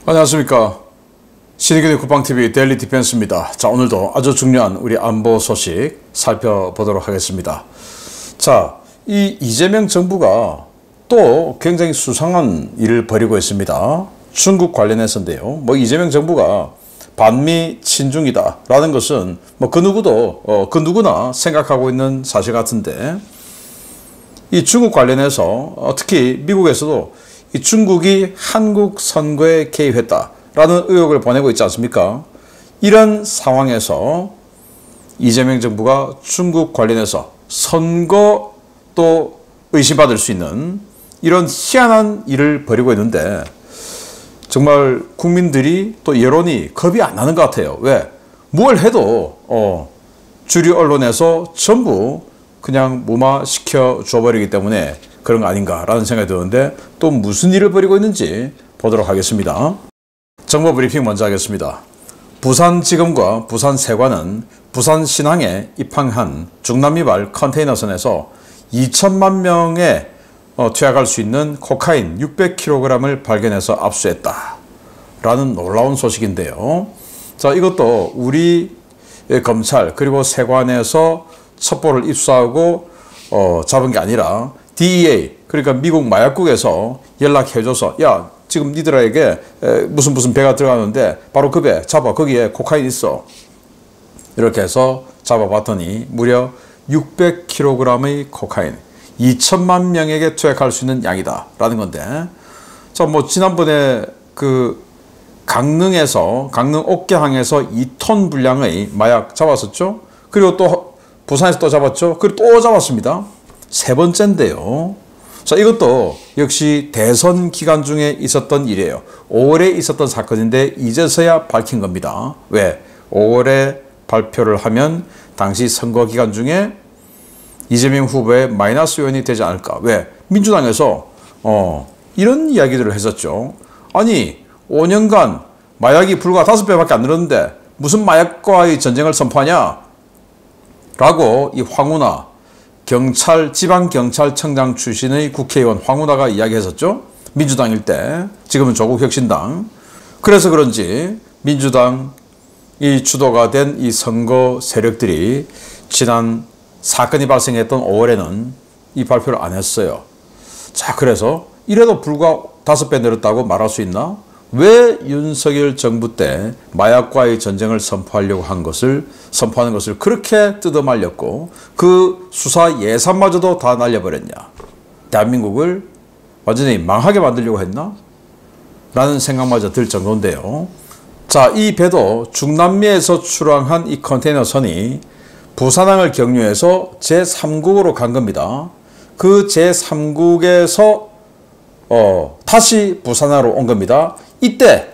안녕하십니까. 신의균의 국방TV 데일리 디펜스입니다. 자, 오늘도 아주 중요한 우리 안보 소식 살펴보도록 하겠습니다. 자, 이 이재명 정부가 또 굉장히 수상한 일을 벌이고 있습니다. 중국 관련해서인데요. 뭐 이재명 정부가 반미 친중이다 라는 것은 뭐 그 누구나 생각하고 있는 사실 같은데, 이 중국 관련해서 특히 미국에서도 이 중국이 한국 선거에 개입했다라는 의혹을 보내고 있지 않습니까? 이런 상황에서 이재명 정부가 중국 관련해서 선거도 의심받을 수 있는 이런 희한한 일을 벌이고 있는데, 정말 국민들이 또 여론이 겁이 안 나는 것 같아요. 왜? 뭘 해도 주류 언론에서 전부 그냥 무마시켜 줘버리기 때문에 그런 거 아닌가라는 생각이 드는데, 또 무슨 일을 벌이고 있는지 보도록 하겠습니다. 정보 브리핑 먼저 하겠습니다. 부산지검과 부산세관은 부산신항에 입항한 중남미발 컨테이너선에서 2천만 명에 투약할 수 있는 코카인 600kg을 발견해서 압수했다 라는 놀라운 소식인데요. 자, 이것도 우리 검찰 그리고 세관에서 첩보를 입수하고 잡은 게 아니라 DEA, 그러니까 미국 마약국에서 연락해줘서, 야, 지금 니들에게 무슨 배가 들어가는데 바로 그 배 잡아, 거기에 코카인 있어, 이렇게 해서 잡아봤더니 무려 600kg의 코카인, 2천만 명에게 투약할 수 있는 양이다 라는 건데, 자, 뭐 지난번에 그 강릉 옥계항에서 2톤 분량의 마약 잡았었죠. 그리고 또 부산에서 또 잡았죠. 그리고 또 잡았습니다. 세 번째인데요. 자, 이것도 역시 대선 기간 중에 있었던 일이에요. 5월에 있었던 사건인데 이제서야 밝힌 겁니다. 왜? 5월에 발표를 하면 당시 선거 기간 중에 이재명 후보의 마이너스 요인이 되지 않을까. 왜? 민주당에서 이런 이야기들을 했었죠. 아니, 5년간 마약이 불과 5배밖에 안 늘었는데 무슨 마약과의 전쟁을 선포하냐? 라고 이 황운하 지방경찰청장 출신의 국회의원 황운하가 이야기했었죠. 민주당일 때, 지금은 조국혁신당. 그래서 그런지 민주당이 주도가 된 이 선거 세력들이 지난 사건이 발생했던 5월에는 이 발표를 안 했어요. 자, 그래서 이래도 불과 5배 늘었다고 말할 수 있나? 왜 윤석열 정부 때 마약과의 전쟁을 선포하는 것을 그렇게 뜯어말렸고 그 수사 예산마저도 다 날려버렸냐? 대한민국을 완전히 망하게 만들려고 했나? 라는 생각마저 들 정도인데요. 자, 이 배도 중남미에서 출항한 이 컨테이너선이 부산항을 경유해서 제3국으로 간 겁니다. 그 제3국에서 다시 부산항으로 온 겁니다. 이때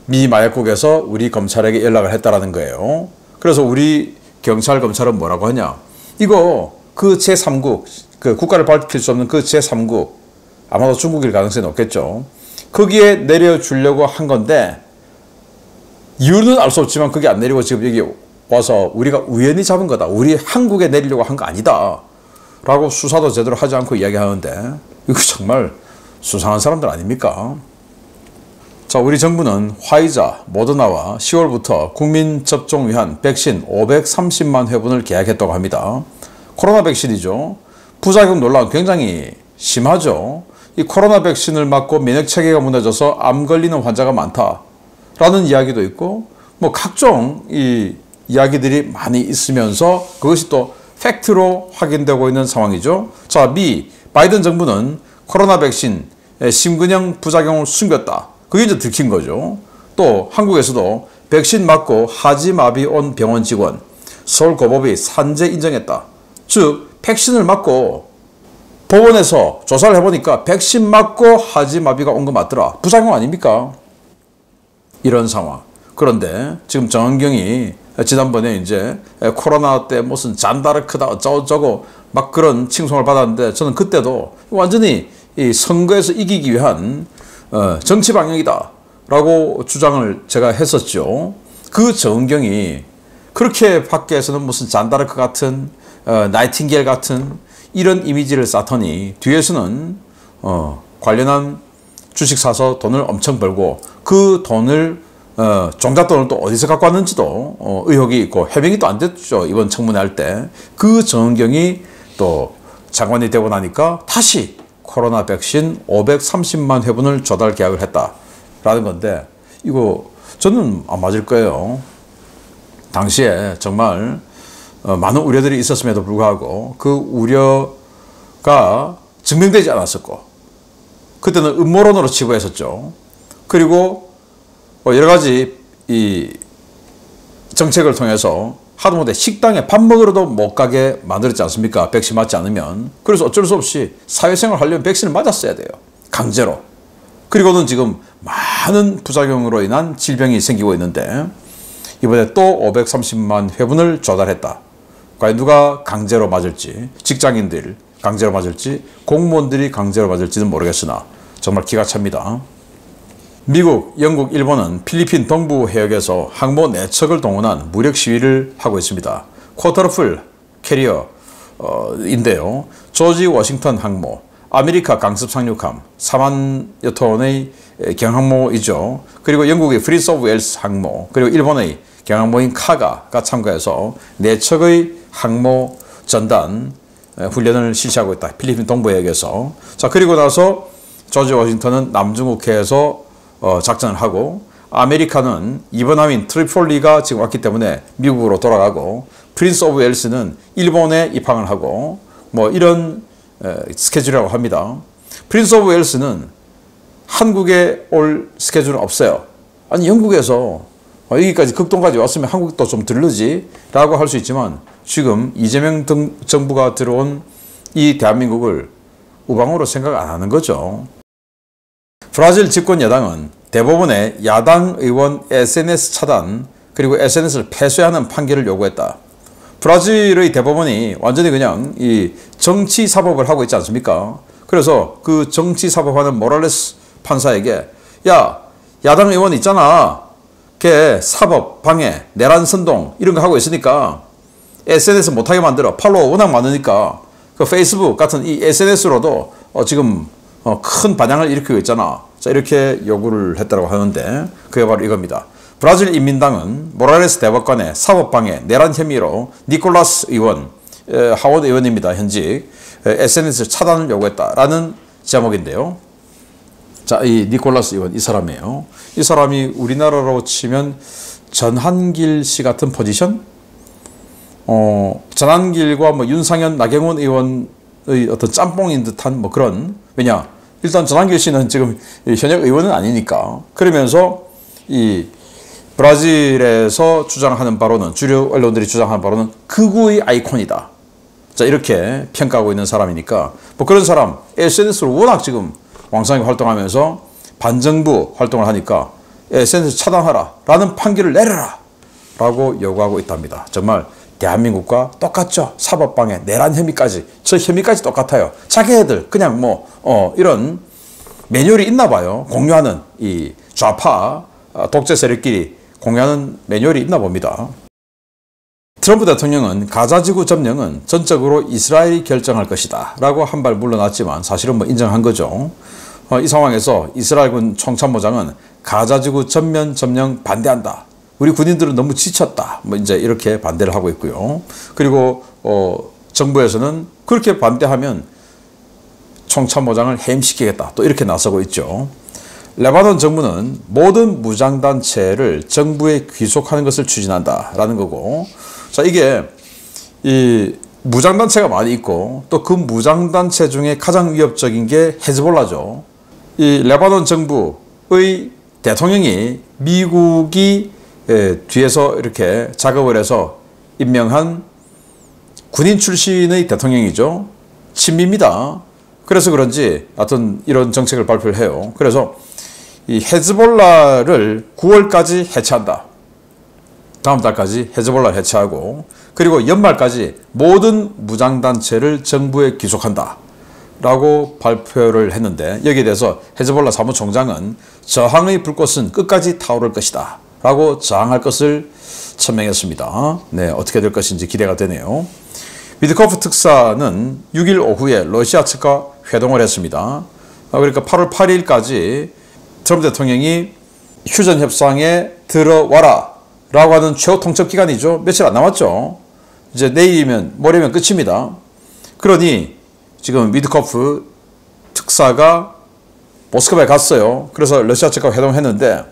미 마약국에서 우리 검찰에게 연락을 했다라는 거예요. 그래서 우리 경찰 검찰은 뭐라고 하냐? 이거 그 제3국, 그 국가를 밝힐 수 없는 그 제3국, 아마도 중국일 가능성이 높겠죠. 거기에 내려주려고 한 건데, 이유는 알 수 없지만 그게 안 내리고 지금 여기 와서 우리가 우연히 잡은 거다, 우리 한국에 내리려고 한 거 아니다 라고 수사도 제대로 하지 않고 이야기하는데, 이거 정말 수상한 사람들 아닙니까? 자, 우리 정부는 화이자, 모더나와 10월부터 국민 접종 위한 백신 530만 회분을 계약했다고 합니다. 코로나 백신이죠. 부작용 논란 굉장히 심하죠. 이 코로나 백신을 맞고 면역체계가 무너져서 암 걸리는 환자가 많다라는 이야기도 있고, 뭐 각종 이 이야기들이 많이 있으면서 그것이 또 팩트로 확인되고 있는 상황이죠. 자, 바이든 정부는 코로나 백신 심근형 부작용을 숨겼다. 그게 이제 들킨 거죠. 또 한국에서도 백신 맞고 하지마비 온 병원 직원 서울고법이 산재 인정했다. 즉 백신을 맞고 법원에서 조사를 해보니까 백신 맞고 하지마비가 온 거 맞더라. 부작용 아닙니까? 이런 상황. 그런데 지금 정은경이 지난번에 이제 코로나 때 무슨 잔다르크다 어쩌고저쩌고 막 그런 칭송을 받았는데, 저는 그때도 완전히 이 선거에서 이기기 위한 정치 방향이다 라고 주장을 제가 했었죠. 그 정은경이 그렇게 밖에서는 무슨 잔다르크 같은 나이팅게일 같은 이런 이미지를 쌓더니 뒤에서는 관련한 주식 사서 돈을 엄청 벌고 그 돈을 종잣돈을 또 어디서 갖고 왔는지도 의혹이 있고 해명이 또 안 됐죠. 이번 청문회 할 때. 그 정경이 또 장관이 되고 나니까 다시 코로나 백신 530만 회분을 조달 계약을 했다라는 건데 이거 저는 안 맞을 거예요. 당시에 정말 많은 우려들이 있었음에도 불구하고 그 우려가 증명되지 않았었고 그때는 음모론으로 치부했었죠. 그리고 여러 가지 이 정책을 통해서 하다못해 식당에 밥 먹으러도 못 가게 만들었지 않습니까? 백신 맞지 않으면. 그래서 어쩔 수 없이 사회생활 하려면 백신을 맞았어야 돼요. 강제로. 그리고는 지금 많은 부작용으로 인한 질병이 생기고 있는데 이번에 또 530만 회분을 조달했다. 과연 누가 강제로 맞을지, 직장인들 강제로 맞을지, 공무원들이 강제로 맞을지는 모르겠으나 정말 기가 찹니다. 미국, 영국, 일본은 필리핀 동부 해역에서 항모 4척을 동원한 무력 시위를 하고 있습니다. 쿼터풀 캐리어인데요. 조지 워싱턴 항모, 아메리카 강습 상륙함, 4만여 톤의 경항모이죠. 그리고 영국의 프린스 오브 웨일스 항모, 그리고 일본의 경항모인 카가가 참가해서 4척의 항모 전단 훈련을 실시하고 있다. 필리핀 동부 해역에서. 자, 그리고 나서 조지 워싱턴은 남중국해에서 작전을 하고 아메리카는 이번함인 트리폴리가 지금 왔기 때문에 미국으로 돌아가고 프린스 오브 웨일스는 일본에 입항을 하고 뭐 이런 스케줄이라고 합니다. 프린스 오브 웨일스는 한국에 올 스케줄은 없어요. 아니 영국에서 여기까지 극동까지 왔으면 한국도 좀 들르지 라고 할 수 있지만 지금 이재명 정부가 들어온 이 대한민국을 우방으로 생각 안 하는 거죠. 브라질 집권 여당은 대법원에 야당 의원 SNS 차단 그리고 SNS를 폐쇄하는 판결을 요구했다. 브라질의 대법원이 완전히 그냥 이 정치 사법을 하고 있지 않습니까? 그래서 그 정치 사법하는 모랄레스 판사에게 야, 야당 의원 있잖아. 걔 사법, 방해, 내란 선동 이런 거 하고 있으니까 SNS 못하게 만들어. 팔로워 워낙 많으니까 그 페이스북 같은 이 SNS로도 지금 큰 반향을 일으키고 있잖아. 자, 이렇게 요구를 했다고 하는데 그게 바로 이겁니다. 브라질 인민당은 모라레스 대법관의 사법방해, 내란 혐의로 니콜라스 의원, 하원 의원입니다. 현직 SNS 차단을 요구했다라는 제목인데요. 자, 이 니콜라스 의원 이 사람이에요. 이 사람이 우리나라로 치면 전한길 씨 같은 포지션? 전한길과 뭐 윤상현, 나경원 의원의 어떤 짬뽕인 듯한 뭐 그런, 왜냐 일단 전한길 씨는 지금 현역 의원은 아니니까. 그러면서 이 브라질에서 주장하는 바로는, 주류 언론들이 주장하는 바로는 극우의 아이콘이다. 자, 이렇게 평가하고 있는 사람이니까 뭐 그런 사람 SNS로 워낙 지금 왕성하게 활동하면서 반정부 활동을 하니까 SNS 차단하라 라는 판결을 내려라 라고 요구하고 있답니다. 정말 대한민국과 똑같죠. 사법방해, 내란 혐의까지, 저 혐의까지 똑같아요. 자기애들 그냥 뭐 이런 매뉴얼이 있나 봐요. 공유하는 이 좌파 독재 세력끼리 공유하는 매뉴얼이 있나 봅니다. 트럼프 대통령은 가자지구 점령은 전적으로 이스라엘이 결정할 것이다 라고 한 발 물러났지만 사실은 뭐 인정한 거죠. 이 상황에서 이스라엘군 총참모장은 가자지구 전면 점령 반대한다. 우리 군인들은 너무 지쳤다. 뭐 이제 이렇게 반대를 하고 있고요. 그리고 정부에서는 그렇게 반대하면 총참모장을 해임시키겠다. 또 이렇게 나서고 있죠. 레바논 정부는 모든 무장단체를 정부에 귀속하는 것을 추진한다라는 거고, 자, 이게 이 무장단체가 많이 있고 또 그 무장단체 중에 가장 위협적인 게 헤즈볼라죠. 이 레바논 정부의 대통령이 미국이 뒤에서 이렇게 작업을 해서 임명한 군인 출신의 대통령이죠. 친미입니다. 그래서 그런지 하여튼 이런 정책을 발표를 해요. 그래서 이 헤즈볼라를 9월까지 해체한다. 다음 달까지 헤즈볼라 해체하고, 그리고 연말까지 모든 무장단체를 정부에 귀속한다 라고 발표를 했는데, 여기에 대해서 헤즈볼라 사무총장은 저항의 불꽃은 끝까지 타오를 것이다 라고 저항할 것을 천명했습니다. 네, 어떻게 될 것인지 기대가 되네요. 위드코프 특사는 6일 오후에 러시아 측과 회동을 했습니다. 그러니까 8월 8일까지 트럼프 대통령이 휴전 협상에 들어와라 라고 하는 최후 통첩 기간이죠. 며칠 안 남았죠. 이제 내일이면 모레면 끝입니다. 그러니 지금 위드코프 특사가 모스크바에 갔어요. 그래서 러시아 측과 회동했는데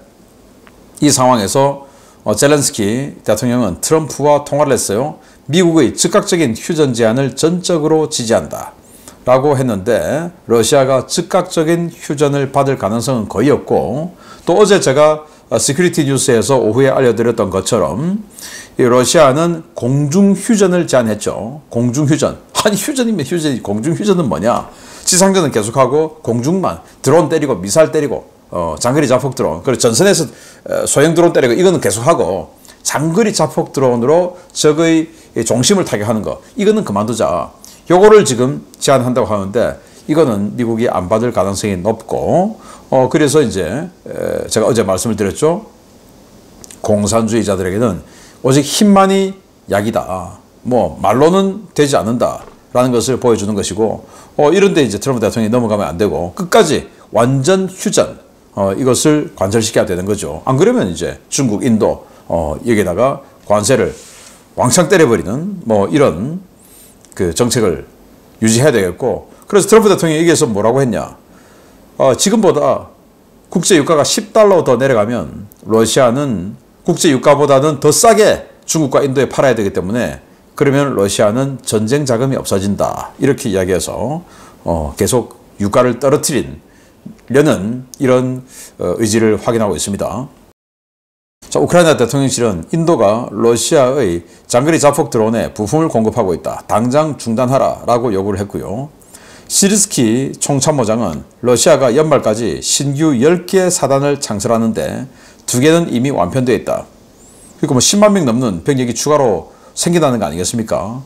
이 상황에서 젤렌스키 대통령은 트럼프와 통화를 했어요. 미국의 즉각적인 휴전 제안을 전적으로 지지한다 라고 했는데 러시아가 즉각적인 휴전을 받을 가능성은 거의 없고, 또 어제 제가 시큐리티 뉴스에서 오후에 알려드렸던 것처럼 이 러시아는 공중휴전을 제안했죠. 공중휴전. 아니 휴전이면 휴전이, 공중휴전은 뭐냐. 지상전은 계속하고 공중만 드론 때리고 미사일 때리고 장거리 자폭 드론, 그리고 전선에서 소형 드론 때리고 이거는 계속하고, 장거리 자폭 드론으로 적의 중심을 타격하는 거, 이거는 그만두자. 요거를 지금 제안한다고 하는데 이거는 미국이 안 받을 가능성이 높고, 그래서 이제 제가 어제 말씀을 드렸죠. 공산주의자들에게는 오직 힘만이 약이다. 뭐 말로는 되지 않는다라는 것을 보여주는 것이고, 이런데 이제 트럼프 대통령이 넘어가면 안 되고 끝까지 완전 휴전, 이것을 관철시켜야 되는 거죠. 안 그러면 이제 중국, 인도 여기다가 관세를 왕창 때려버리는 뭐 이런 그 정책을 유지해야 되겠고, 그래서 트럼프 대통령이 여기에서 뭐라고 했냐. 지금보다 국제 유가가 $10 더 내려가면 러시아는 국제 유가보다는 더 싸게 중국과 인도에 팔아야 되기 때문에 그러면 러시아는 전쟁 자금이 없어진다. 이렇게 이야기해서 계속 유가를 떨어뜨리려는 이런 의지를 확인하고 있습니다. 자, 우크라이나 대통령실은 인도가 러시아의 장거리 자폭 드론에 부품을 공급하고 있다. 당장 중단하라 라고 요구를 했고요. 시르스키 총참모장은 러시아가 연말까지 신규 10개의 사단을 창설하는데 2개는 이미 완편되어 있다. 그러니까 뭐 10만 명 넘는 병력이 추가로 생긴다는 거 아니겠습니까?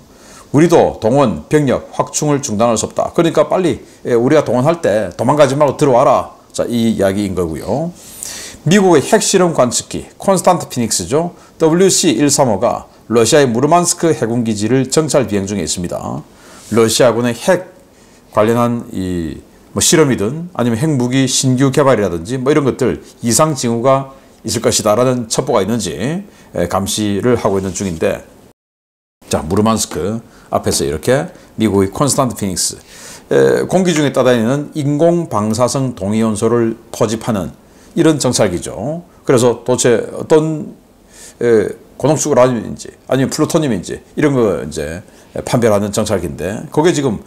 우리도 동원, 병력, 확충을 중단할 수 없다. 그러니까 빨리 우리가 동원할 때 도망가지 말고 들어와라. 자, 이 이야기인 거고요. 미국의 핵실험 관측기 콘스탄트 피닉스죠. WC-135가 러시아의 무르만스크 해군기지를 정찰 비행 중에 있습니다. 러시아군의 핵 관련한 뭐 실험이든 아니면 핵무기 신규 개발이라든지 뭐 이런 것들 이상 징후가 있을 것이다라는 첩보가 있는지 감시를 하고 있는 중인데, 자, 무르만스크 앞에서 이렇게 미국의 콘스탄트 피닉스, 공기 중에 떠다니는 인공 방사성 동위원소를 포집하는 이런 정찰기죠. 그래서 도대체 어떤 고농축 우라늄인지 아니면 플루토늄인지 이런 거 이제 판별하는 정찰기인데, 그게 지금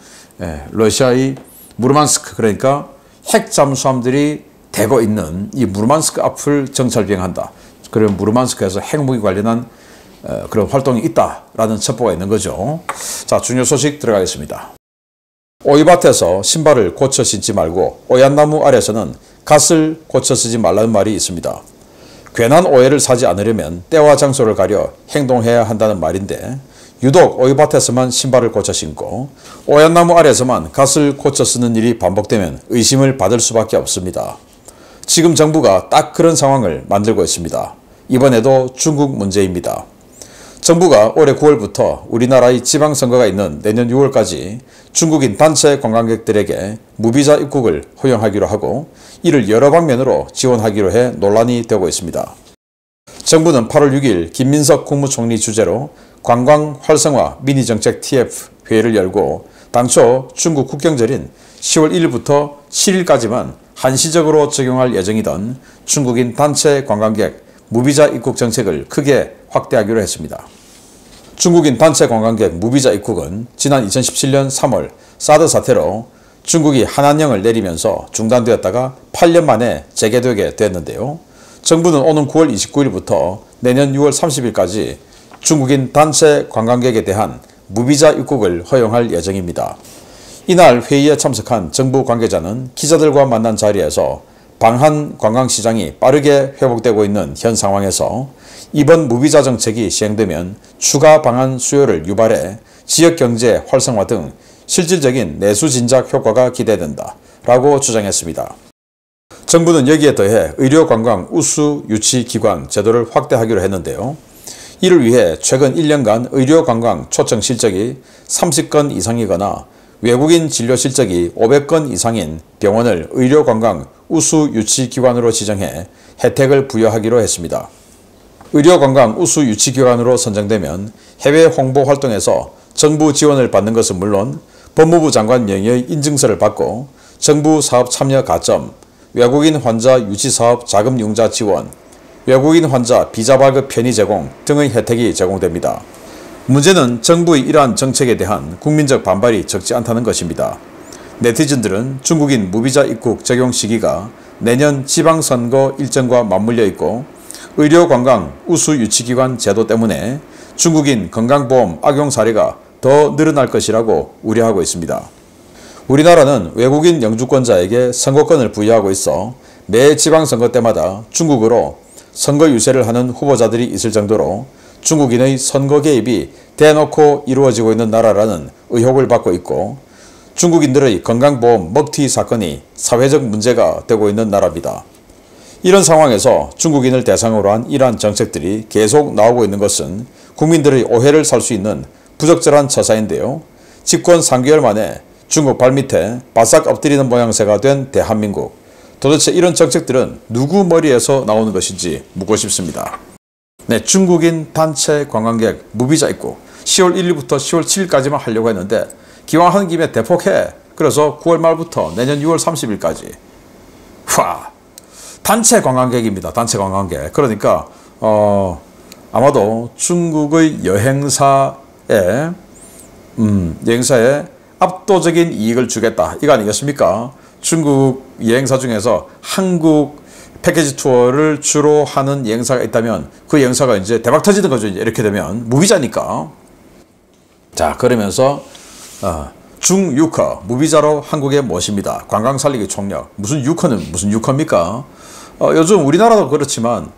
러시아의 무르만스크, 그러니까 핵 잠수함들이 대거 있는 이 무르만스크 앞을 정찰 비행한다. 그러면 무르만스크에서 핵무기 관련한 그런 활동이 있다라는 첩보가 있는 거죠. 자, 중요 소식 들어가겠습니다. 오이밭에서 신발을 고쳐 신지 말고 오얏나무 아래서는 갓을 고쳐 쓰지 말라는 말이 있습니다. 괜한 오해를 사지 않으려면 때와 장소를 가려 행동해야 한다는 말인데, 유독 오이밭에서만 신발을 고쳐 신고 오얏나무 아래에서만 갓을 고쳐 쓰는 일이 반복되면 의심을 받을 수밖에 없습니다. 지금 정부가 딱 그런 상황을 만들고 있습니다. 이번에도 중국 문제입니다. 정부가 올해 9월부터 우리나라의 지방선거가 있는 내년 6월까지 중국인 단체 관광객들에게 무비자 입국을 허용하기로 하고, 이를 여러 방면으로 지원하기로 해 논란이 되고 있습니다. 정부는 8월 6일 김민석 국무총리 주재로 관광 활성화 미니정책 TF 회의를 열고, 당초 중국 국경절인 10월 1일부터 7일까지만 한시적으로 적용할 예정이던 중국인 단체 관광객 무비자 입국 정책을 크게 확대하기로 했습니다. 중국인 단체 관광객 무비자 입국은 지난 2017년 3월 사드 사태로 중국이 한한령을 내리면서 중단되었다가 8년 만에 재개되게 됐는데요. 정부는 오는 9월 29일부터 내년 6월 30일까지 중국인 단체 관광객에 대한 무비자 입국을 허용할 예정입니다. 이날 회의에 참석한 정부 관계자는 기자들과 만난 자리에서 방한 관광시장이 빠르게 회복되고 있는 현 상황에서 이번 무비자 정책이 시행되면 추가 방한 수요를 유발해 지역경제 활성화 등 실질적인 내수 진작 효과가 기대된다 라고 주장했습니다. 정부는 여기에 더해 의료관광 우수 유치기관 제도를 확대하기로 했는데요. 이를 위해 최근 1년간 의료관광 초청 실적이 30건 이상이거나 외국인 진료 실적이 500건 이상인 병원을 의료관광 우수 유치기관으로 지정해 혜택을 부여하기로 했습니다. 의료관광 우수 유치기관으로 선정되면 해외 홍보 활동에서 정부 지원을 받는 것은 물론 법무부 장관 명의의 인증서를 받고 정부 사업 참여 가점, 외국인 환자 유치사업 자금 융자 지원, 외국인 환자 비자 발급 편의 제공 등의 혜택이 제공됩니다. 문제는 정부의 이러한 정책에 대한 국민적 반발이 적지 않다는 것입니다. 네티즌들은 중국인 무비자 입국 적용 시기가 내년 지방선거 일정과 맞물려 있고 의료관광 우수 유치기관 제도 때문에 중국인 건강보험 악용 사례가 더 늘어날 것이라고 우려하고 있습니다. 우리나라는 외국인 영주권자에게 선거권을 부여하고 있어 매 지방선거 때마다 중국어로 선거 유세를 하는 후보자들이 있을 정도로 중국인의 선거 개입이 대놓고 이루어지고 있는 나라라는 의혹을 받고 있고 중국인들의 건강보험 먹튀 사건이 사회적 문제가 되고 있는 나라입니다. 이런 상황에서 중국인을 대상으로 한 이러한 정책들이 계속 나오고 있는 것은 국민들의 오해를 살 수 있는 부적절한 처사인데요. 집권 3개월 만에 중국 발밑에 바싹 엎드리는 모양새가 된 대한민국. 도대체 이런 정책들은 누구 머리에서 나오는 것인지 묻고 싶습니다. 네, 중국인 단체 관광객 무비자 입국 10월 1일부터 10월 7일까지만 하려고 했는데 기왕 하는 김에 대폭해. 그래서 9월 말부터 내년 6월 30일까지. 단체 관광객입니다. 단체 관광객. 그러니까 아마도 중국의 여행사에 압도적인 이익을 주겠다. 이거 아니겠습니까? 중국 여행사 중에서 한국 패키지 투어를 주로 하는 여행사가 있다면 그 여행사가 이제 대박 터지는 거죠. 이렇게 되면 무비자니까. 자, 그러면서 중유커 무비자로 한국에 모십니다. 관광 살리기 총력. 무슨 유커는 무슨 유커입니까? 요즘 우리나라도 그렇지만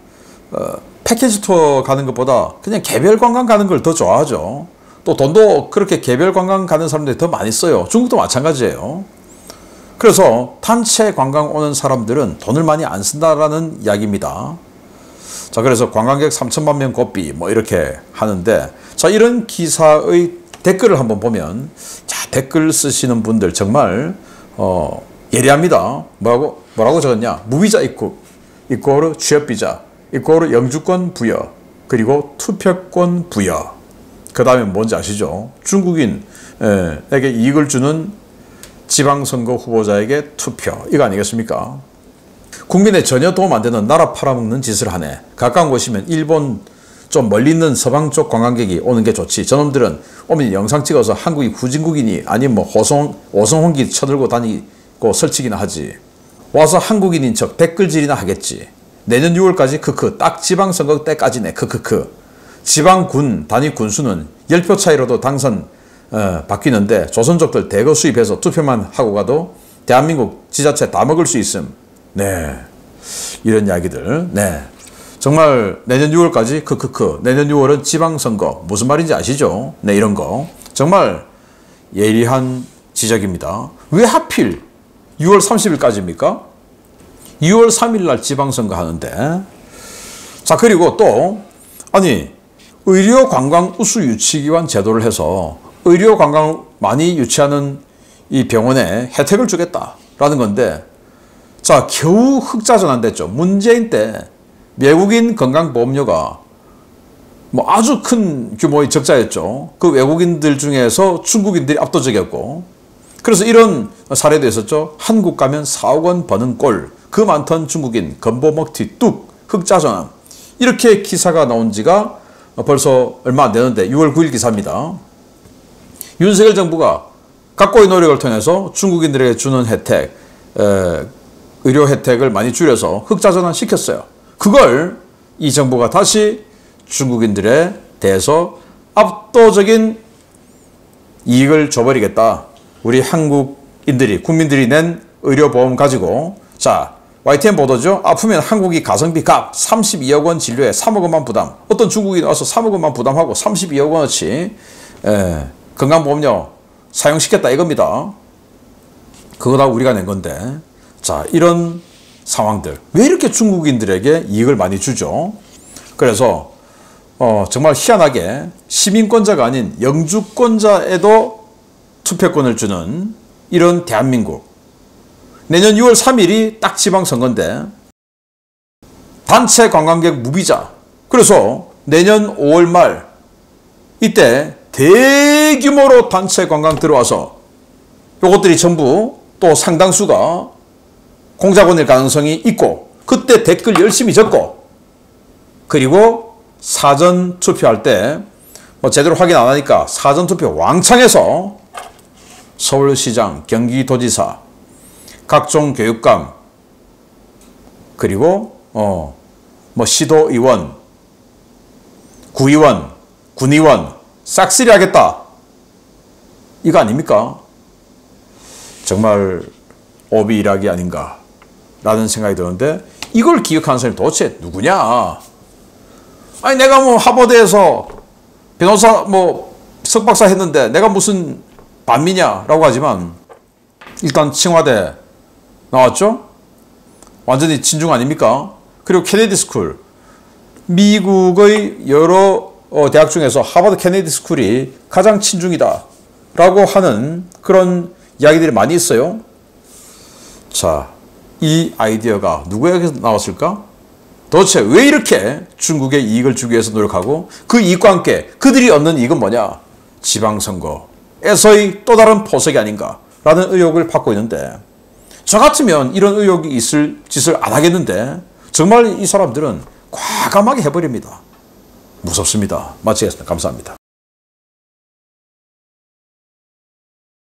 패키지 투어 가는 것보다 그냥 개별 관광 가는 걸 더 좋아하죠. 또 돈도 그렇게 개별 관광 가는 사람들이 더 많이 써요. 중국도 마찬가지예요. 그래서 단체 관광 오는 사람들은 돈을 많이 안 쓴다라는 이야기입니다. 자, 그래서 관광객 3천만 명 고삐 뭐 이렇게 하는데, 자, 이런 기사의 댓글을 한번 보면, 자, 댓글 쓰시는 분들 정말 예리합니다. 뭐라고 적었냐? 무비자 입국 이꼬르 취업비자 이꼬르 영주권 부여 그리고 투표권 부여. 그 다음에 뭔지 아시죠? 중국인에게 이익을 주는 지방선거 후보자에게 투표. 이거 아니겠습니까? 국민에 전혀 도움 안 되는 나라 팔아먹는 짓을 하네. 가까운 곳이면 일본 좀 멀리 있는 서방 쪽 관광객이 오는 게 좋지. 저놈들은 오면 영상 찍어서 한국이 후진국이니 아니면 뭐 오성홍기 쳐들고 다니고 설치기나 하지. 와서 한국인인 척 댓글질이나 하겠지. 내년 6월까지 크크 딱 지방선거 때까지네. 크크크. 지방군 단위 군수는 10표 차이로도 당선 바뀌는데 조선족들 대거 수입해서 투표만 하고 가도 대한민국 지자체 다 먹을 수 있음. 네, 이런 이야기들. 네, 정말 내년 6월까지 크크크. 내년 6월은 지방선거. 무슨 말인지 아시죠? 네, 이런 거 정말 예리한 지적입니다. 왜 하필 6월 30일까지입니까? 2월 3일 날 지방선거 하는데. 자, 그리고 또 아니 의료관광 우수 유치기관 제도를 해서 의료관광 많이 유치하는 이 병원에 혜택을 주겠다라는 건데, 자, 겨우 흑자전환됐죠. 문재인 때 외국인 건강보험료가 뭐 아주 큰 규모의 적자였죠. 그 외국인들 중에서 중국인들이 압도적이었고, 그래서 이런 사례도 있었죠. 한국 가면 4억 원 버는 꼴, 그 많던 중국인 건보 먹튀 뚝 흑자전환. 이렇게 기사가 나온 지가 벌써 얼마 안 되는데 6월 9일 기사입니다. 윤석열 정부가 각고의 노력을 통해서 중국인들에게 주는 혜택, 의료 혜택을 많이 줄여서 흑자전환 시켰어요. 그걸 이 정부가 다시 중국인들에 대해서 압도적인 이익을 줘버리겠다. 우리 한국인들이, 국민들이 낸 의료보험 가지고, 자, YTN 보도죠. 아프면 한국이 가성비 값 32억 원 진료에 3억 원만 부담. 어떤 중국인이 와서 3억 원만 부담하고 32억 원어치 건강보험료 사용시켰다 이겁니다. 그거 다 우리가 낸 건데. 자, 이런 상황들. 왜 이렇게 중국인들에게 이익을 많이 주죠? 그래서 정말 희한하게 시민권자가 아닌 영주권자에도 투표권을 주는 이런 대한민국. 내년 6월 3일이 딱 지방선거인데 단체 관광객 무비자. 그래서 내년 5월 말 이때 대규모로 단체 관광 들어와서 요것들이 전부 또 상당수가 공작원일 가능성이 있고 그때 댓글 열심히 적고 그리고 사전 투표할 때 뭐 제대로 확인 안 하니까 사전 투표 왕창해서 서울시장, 경기도지사, 각종 교육감 그리고 뭐 시도의원, 구의원, 군의원 싹쓸이 하겠다. 이거 아닙니까? 정말 오비일학이 아닌가 라는 생각이 드는데 이걸 기억하는 사람이 도대체 누구냐? 아니 내가 뭐 하버드에서 변호사 뭐 석박사 했는데 내가 무슨 반미냐라고 하지만 일단 칭화대 나왔죠? 완전히 친중 아닙니까? 그리고 케네디 스쿨 미국의 여러 대학 중에서 하버드 케네디 스쿨이 가장 친중이다 라고 하는 그런 이야기들이 많이 있어요. 자, 이 아이디어가 누구에게서 나왔을까? 도대체 왜 이렇게 중국에 이익을 주기 위해서 노력하고 그 이익과 함께 그들이 얻는 이익은 뭐냐? 지방선거에서의 또 다른 포석이 아닌가라는 의혹을 받고 있는데 저 같으면 이런 의혹이 있을 짓을 안 하겠는데 정말 이 사람들은 과감하게 해버립니다. 무섭습니다. 마치겠습니다. 감사합니다.